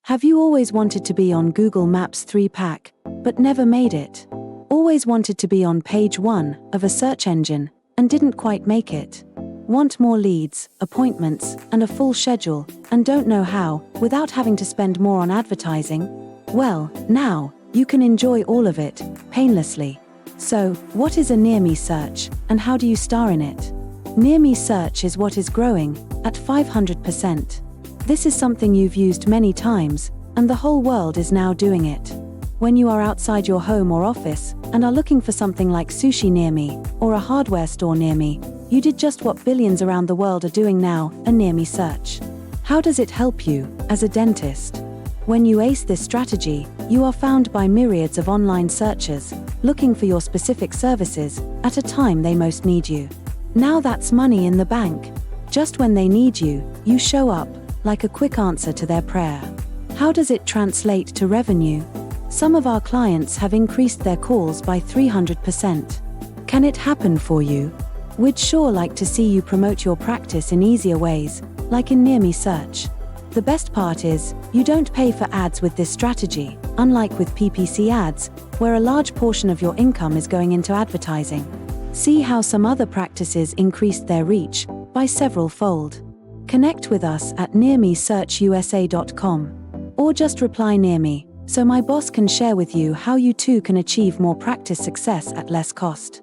Have you always wanted to be on Google Maps 3-pack, but never made it? Always wanted to be on page 1 of a search engine, and didn't quite make it? Want more leads, appointments, and a full schedule, and don't know how, without having to spend more on advertising? Well, now, you can enjoy all of it, painlessly. So, what is a near-me search, and how do you star in it? Near-me search is what is growing, at 500%. This is something you've used many times, and the whole world is now doing it. When you are outside your home or office, and are looking for something like sushi near me, or a hardware store near me, you did just what billions around the world are doing now, a near-me search. How does it help you, as a dentist? When you ace this strategy, you are found by myriads of online searchers, looking for your specific services, at a time they most need you. Now that's money in the bank. Just when they need you, you show up, like a quick answer to their prayer. How does it translate to revenue? Some of our clients have increased their calls by 300%. Can it happen for you? We'd sure like to see you promote your practice in easier ways, like in near-me search. The best part is, you don't pay for ads with this strategy, unlike with PPC ads, where a large portion of your income is going into advertising. See how some other practices increased their reach by several-fold. Connect with us at nearmesearchusa.com. Or just reply near me, so my boss can share with you how you too can achieve more practice success at less cost.